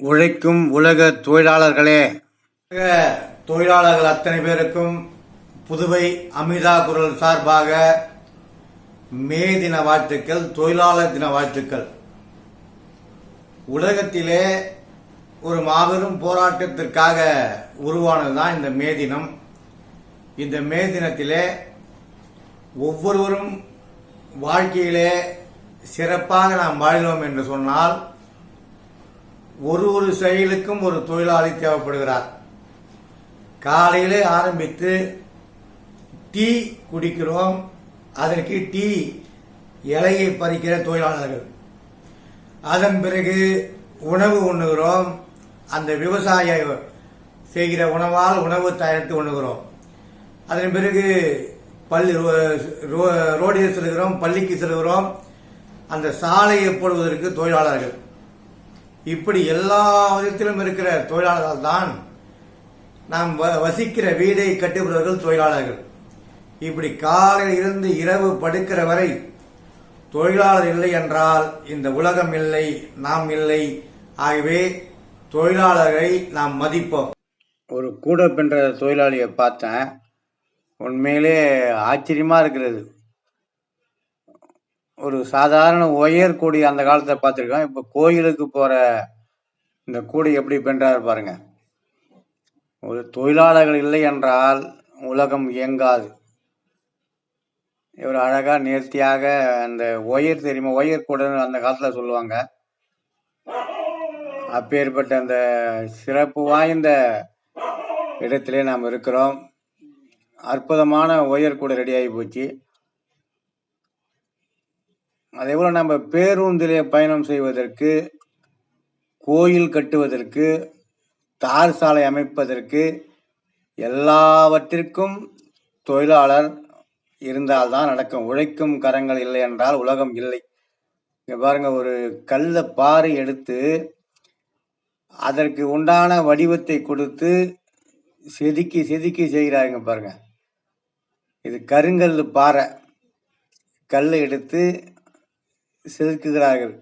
உழைக்கும் உலக தொழிலாளர்களே, உலக தொழிலாளர்கள் அத்தனை பேருக்கும் புதுவை அமிர்தா குரல் சார்பாக மே தின வாழ்த்துக்கள், தொழிலாளர் தின வாழ்த்துக்கள். உலகத்திலே ஒரு மாபெரும் போராட்டத்திற்காக உருவானதுதான் இந்த மே தினம். இந்த மே தினத்திலே ஒவ்வொருவரும் வாழ்க்கையிலே சிறப்பாக நாம் வாழ்கிறோம் என்று சொன்னால் ஒரு செயலுக்கும் ஒரு தொழிலாளி தேவைப்படுகிறார். காலையிலே ஆரம்பித்து டீ குடிக்கிறோம், அதற்கு டீ இலையை பறிக்கிற தொழிலாளர்கள். அதன் பிறகு உணவு உண்ணுகிறோம், அந்த விவசாய செய்கிற உணவால் உணவு தயாரித்து உண்ணுகிறோம். அதன் பிறகு பள்ளி ரோடில் செல்கிறோம், பள்ளிக்கு செல்கிறோம், அந்த சாலையை போடுவதற்கு தொழிலாளர்கள். இப்படி எல்லா விதத்திலும் இருக்கிற தொழிலாளர்கள் தான் நாம் வசிக்கிற வீடை கட்டுபவர்கள் தொழிலாளர்கள். இப்படி காலையில் இருந்து இரவு படுக்கிற வரை தொழிலாளர் இல்லை என்றால் இந்த உலகம் இல்லை, நாம் இல்லை. ஆகவே தொழிலாளரை நாம் மதிப்போம். ஒரு கூட பின்ற தொழிலாளியை பார்த்தேன், உண்மையிலே ஆச்சரியமா இருக்கிறது. ஒரு சாதாரண ஒயர் கூடி அந்த காலத்தை பார்த்துருக்கோம். இப்போ கோயிலுக்கு போற இந்த கூடை எப்படி பென்றாரு பாருங்க. ஒரு தொழிலாளர்கள் இல்லை என்றால் உலகம் இயங்காது. இவர் அழகா நேர்த்தியாக அந்த ஒயர், தெரியுமா, ஒயர் கூடைன்னு அந்த காலத்துல சொல்லுவாங்க. அப்பேற்பட்ட அந்த சிறப்பு வாய்ந்த இடத்திலே நாம் இருக்கிறோம். அற்புதமான ஒயர் கூடை ரெடி ஆகி போச்சு. அதே போல நம்ம பேருந்திலே பயணம் செய்வதற்கு, கோயில் கட்டுவதற்கு, தார் சாலை அமைப்பதற்கு எல்லாவற்றிற்கும் தொழிலாளர் இருந்தால்தான் நடக்கும். உழைக்கும் கரங்கள் இல்லை என்றால் உலகம் இல்லை. இங்க பாருங்க, ஒரு கல்ல பாறை எடுத்து அதற்கு உண்டான வடிவத்தை கொடுத்து செதுக்கி செதுக்கி செய்கிறாருங்க பாருங்க. இது கருங்கல் பாறை, கல்லை எடுத்து செதுக்குகிறார்கள்.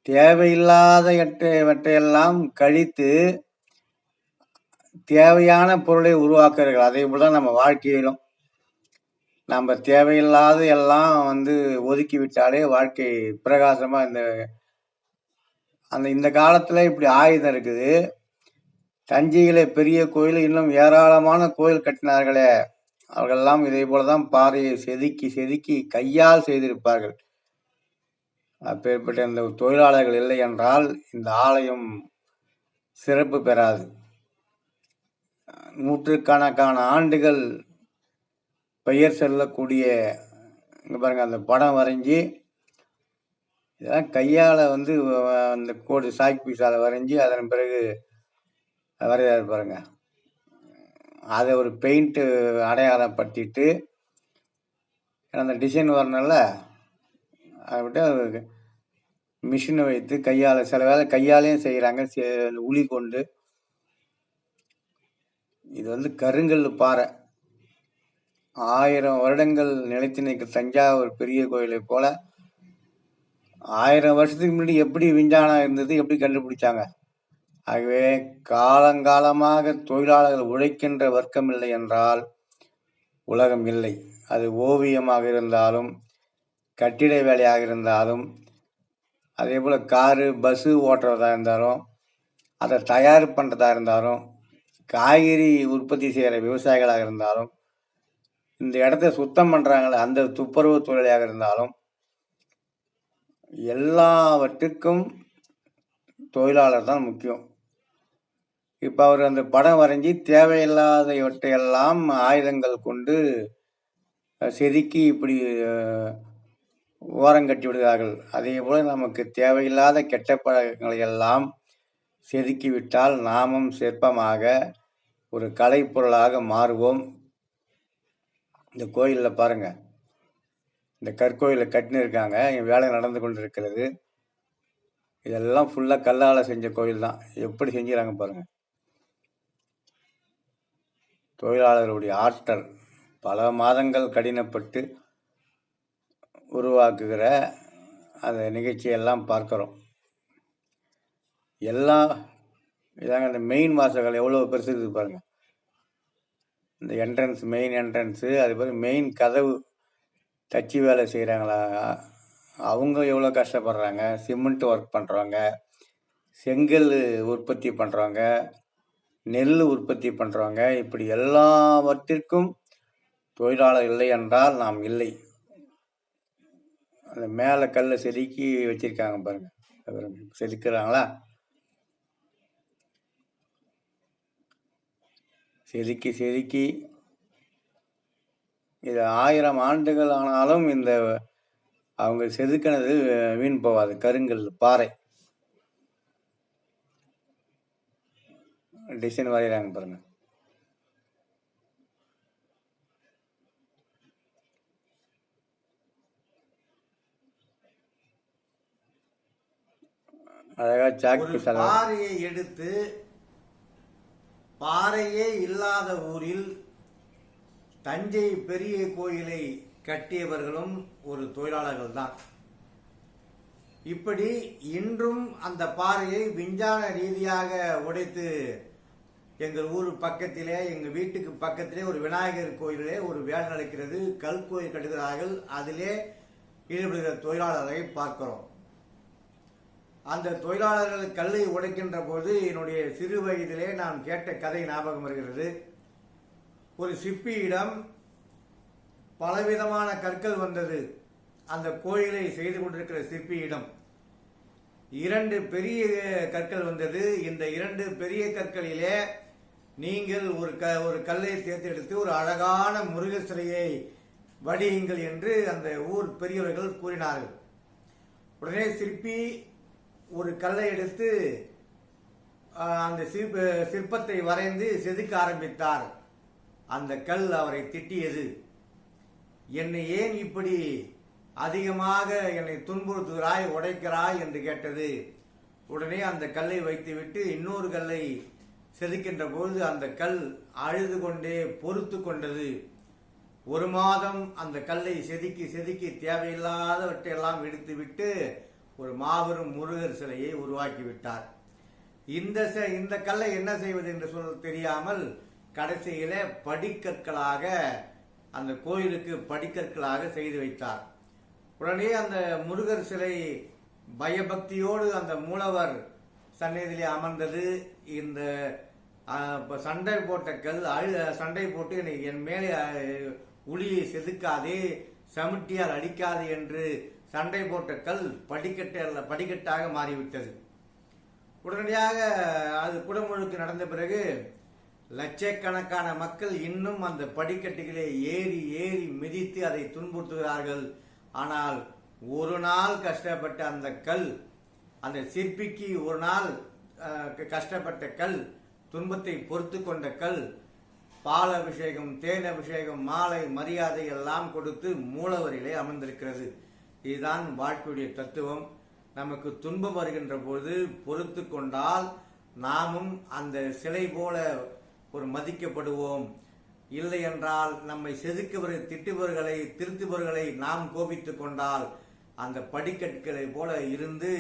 தேவையில்லாதவற்றையெல்லாம் கழித்து தேவையான பொருளை உருவாக்குறார்கள். அதே போலதான் நம்ம வாழ்க்கையிலும் நம்ம தேவையில்லாத எல்லாம் ஒதுக்கி விட்டாலே வாழ்க்கை பிரகாசமா இந்த காலத்துல இப்படி ஆயுதம் இருக்குது. தஞ்சையில பெரிய கோயில், இன்னும் ஏராளமான கோயில் கட்டினார்களே, அவர்களெல்லாம் இதே போலதான் பாறையை செதுக்கி செதுக்கி கையால் செய்திருப்பார்கள். அப்பேற்பட்ட இந்த தொழிலாளர்கள் இல்லை என்றால் இந்த ஆலயம் சிறப்பு பெறாது. நூற்றுக்கணக்கான ஆண்டுகள் பெயர் செல்லக்கூடிய, இங்க பாருங்க, அந்த படம் வரைஞ்சி இதெல்லாம் கையால அந்த கோடு சாக் பீஸால வரைஞ்சி அதன் பிறகு வரையாரு பாருங்க. அதை ஒரு பெயிண்ட் அடையாளப்படுத்திட்டு அந்த டிசைன் வரணும்ல, அதை விட்டு மிஷினை வைத்து கையால், சில வேலை கையாலையும் செய்கிறாங்க, உளி கொண்டு. இது கருங்கல் பாறை. 1000 வருடங்கள் நிலைத்து நிற்க தஞ்சாவூர் பெரிய கோயிலை போல 1000 வருஷத்துக்கு முன்னாடி எப்படி விஞ்ஞானம் இருந்தது, எப்படி கண்டுபிடிச்சாங்க. ஆகவே காலங்காலமாக தொழிலாளர்கள் உழைக்கின்ற வர்க்கம் இல்லை என்றால் உலகம் இல்லை. அது ஓவியமாக இருந்தாலும், கட்டிட வேலையாக இருந்தாலும், அதே போல் காரு பஸ்ஸு ஓட்டுறதா இருந்தாலும், அதை தயார் பண்ணுறதா இருந்தாலும், காய்கறி உற்பத்தி செய்கிற விவசாயிகளாக இருந்தாலும், இந்த இடத்த சுத்தம் பண்ணுறாங்களே அந்த துப்புரவு தொழிலாக இருந்தாலும், எல்லாவற்றுக்கும் தொழிலாளர் தான் முக்கியம். இப்போ அவர் அந்த படம் வரைஞ்சி தேவையில்லாதவற்றையெல்லாம் ஆயுதங்கள் கொண்டு செதுக்கி இப்படி ஓரங்கட்டி விடுகிறார்கள். அதே போல நமக்கு தேவையில்லாத கெட்ட பழக்கங்களை எல்லாம் செதுக்கிவிட்டால் நாமும் சிற்பமாக ஒரு கலைப்பொருளாக மாறுவோம். இந்த கோயிலில் பாருங்க, இந்த கற்கோயிலை கட்டின்னு இருக்காங்க, இங்கே வேலை நடந்து கொண்டு இருக்கிறது. இதெல்லாம் ஃபுல்லாக கல்லால் செஞ்ச கோயில் தான். எப்படி செஞ்சுறாங்க பாருங்க. தொழிலாளர்களுடைய ஆற்றல், பல மாதங்கள் கடினப்பட்டு உருவாக்குகிற அந்த நிகழ்ச்சியெல்லாம் பார்க்கிறோம். எல்லா இதாங்க இந்த மெயின் வாசகங்கள் எவ்வளோ பெருசு இருக்குது பாருங்க. இந்த என்ட்ரன்ஸ், மெயின் என்ட்ரன்ஸு, அது பிறகு மெயின் கதவு தச்சு வேலை செய்கிறாங்களா அவங்க எவ்வளோ கஷ்டப்படுறாங்க. சிமெண்ட் ஒர்க் பண்ணுறவங்க, செங்கல் உற்பத்தி பண்ணுறவங்க, நெல் உற்பத்தி பண்ணுறவங்க, இப்படி எல்லாவற்றிற்கும் தொழிலாளர் இல்லை என்றால் நாம் இல்லை. அந்த மேலே கல்லை செதுக்கி வச்சிருக்காங்க பாருங்க, செதுக்குறாங்களா, செதுக்கி செதுக்கி இது 1000 ஆண்டுகள் ஆனாலும் இந்த அவங்க செதுக்கினது வீண் போகாது. கருங்கல், பாறை டிசைன் வரைகிறாங்க பாருங்க. அழகா சாக்கு பாறையை எடுத்து பாறையே இல்லாத ஊரில் தஞ்சை பெரிய கோயிலை கட்டியவர்களும் ஒரு தொழிலாளர்கள் தான். இப்படி இன்றும் அந்த பாறையை விஞ்ஞான ரீதியாக உடைத்து எங்கள் ஊர் பக்கத்திலே, எங்கள் வீட்டுக்கு பக்கத்திலே ஒரு விநாயகர் கோயிலே ஒரு வேலை நடக்கிறது. கல் கோயில் கட்டுகிறார்கள். அதிலே ஈடுபடுகிற தொழிலாளர்களை பார்க்கிறோம். அந்த தொழிலாளர்கள் கல்லை உடைக்கின்ற போது என்னுடைய சிறு வயதிலே நான் கேட்ட கதை ஞாபகம் வருகிறது. ஒரு சிற்பியிடம் பலவிதமான கற்கள் வந்தது. அந்த கோயிலை செய்து கொண்டிருக்கிற சிற்பியிடம் 2 பெரிய கற்கள் வந்தது. இந்த 2 பெரிய கற்களிலே நீங்கள் ஒரு கல்லை தேர்ந்தெடுத்து ஒரு அழகான முருகர் சிலையை வடியுங்கள் என்று அந்த ஊர் பெரியவர்கள் கூறினார்கள். உடனே சிற்பி ஒரு கல்லை எடுத்து அந்த சிற்பத்தை வரைந்து செதுக்க ஆரம்பித்தார். அந்த கல் அவரை திட்டியது. என்னை ஏன் இப்படி அதிகமாக என்னை துன்புறுத்துகிறாய், உடைக்கிறாய் என்று கேட்டது. உடனே அந்த கல்லை வைத்துவிட்டு இன்னொரு கல்லை செதுக்கின்ற போது அந்த கல் அழுது கொண்டே பொறுத்து கொண்டது. 1 மாதம் அந்த கல்லை செதுக்கி செதுக்கி தேவையில்லாதவற்றையெல்லாம் எடுத்துவிட்டு ஒரு மாபெரும் முருகர் சிலையை உருவாக்கி விட்டார். இந்த கல்லை என்ன செய்வது என்று சொல்ல தெரியாமல் கடைசியில படிக்கற்களாக அந்த கோயிலுக்கு படிக்கற்களாக செய்து வைத்தார். உடனே அந்த முருகர் சிலை பயபக்தியோடு அந்த மூலவர் சன்னதியிலே அமர்ந்தது. இந்த சண்டை போட்ட கல் சண்டை போட்டு என் மேலே உளியை செதுக்காதே, சமுட்டியால் அடிக்காது என்று சண்டை போட்ட கல் படிக்கட்டாக மாறிவிட்டது. உடனடியாக அது குடமுழுக்கு நடந்த பிறகு லட்சக்கணக்கான மக்கள் இன்னும் அந்த படிக்கட்டுகளை ஏறி ஏறி மிதித்து அதை துன்புறுத்துகிறார்கள். ஆனால் ஒரு நாள் கஷ்டப்பட்ட அந்த கல், அந்த சிற்பிக்கு ஒரு நாள் கஷ்டப்பட்ட கல், துன்பத்தை பொறுத்து கொண்ட கல், பால் அபிஷேகம், தேன் அபிஷேகம், மாலை மரியாதை எல்லாம் கொடுத்து மூலவரிலே அமர்ந்திருக்கிறது. இதுதான் வாழ்க்கையுடைய தத்துவம். நமக்கு துன்பம் வருகின்ற போது பொறுத்து கொண்டால் நாமும் அந்த சிலை போல ஒரு மதிக்கப்படுவோம். இல்லை என்றால் நம்மை செதுக்குவர்கள், திட்டுபவர்களை, திருத்துபவர்களை நாம் கோபித்துக் கொண்டால் அந்த படிக்கட்டுகளை போல இருந்து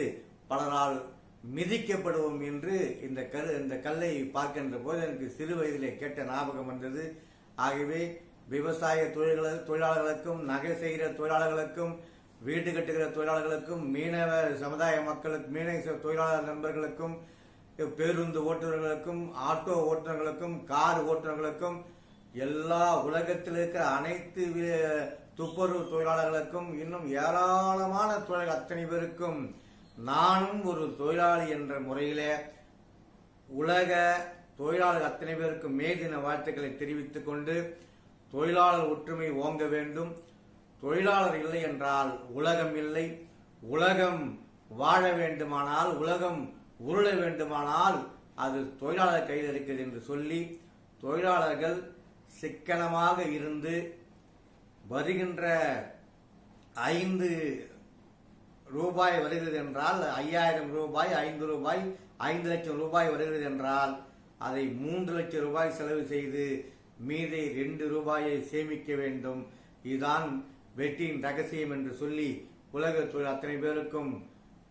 பலரால் மிதிக்கப்படுவோம் என்று இந்த கல்லை பார்க்கின்ற போது எனக்கு சிறு வயதிலே கேட்ட ஞாபகம் வந்தது. ஆகவே விவசாய தொழிலாளர்களுக்கும், நகை செய்கிற தொழிலாளர்களுக்கும், வீடு கட்டுகிற தொழிலாளர்களுக்கும், மீனவ சமுதாய மக்களுக்கு, மீனவ தொழிலாளர் நண்பர்களுக்கும், பேருந்து ஓட்டுநர்களுக்கும், ஆட்டோ ஓட்டுநர்களுக்கும், கார் ஓட்டுநர்களுக்கும், எல்லா உலகத்தில் இருக்கிற அனைத்து துப்புரவு தொழிலாளர்களுக்கும், இன்னும் ஏராளமான தொழிலாளர்கள் அத்தனை பேருக்கும் நானும் ஒரு தொழிலாளி என்ற முறையிலே உலக தொழிலாளர் அத்தனை பேருக்கும் மே தின வாழ்த்துக்களை தெரிவித்துக் கொண்டு, தொழிலாளர் ஒற்றுமை ஓங்க வேண்டும். தொழிலாளர் இல்லை என்றால் உலகம் இல்லை. உலகம் வாழ வேண்டுமானால், உலகம் உருள வேண்டுமானால் அது தொழிலாளர் கையில் இருக்கிறது என்று சொல்லி, தொழிலாளர்கள் சிக்கனமாக இருந்து வருகின்ற 5 ரூபாய் வருகிறது என்றால் 5000 ரூபாய், 5 ரூபாய், 5 லட்சம் ரூபாய் வருகிறது என்றால் அதை 3 லட்சம் ரூபாய் செலவு செய்து மீதி 2 ரூபாயை சேமிக்க வேண்டும். இதுதான் வெற்றியின் ரகசியம் என்று சொல்லி உலக தொழில் அத்தனை பேருக்கும்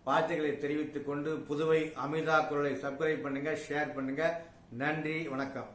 வாழ்த்துக்களை தெரிவித்துக் கொண்டு புதுவை அமிர்தா குரலை சப்ஸ்கிரைப் பண்ணுங்க, ஷேர் பண்ணுங்க. நன்றி, வணக்கம்.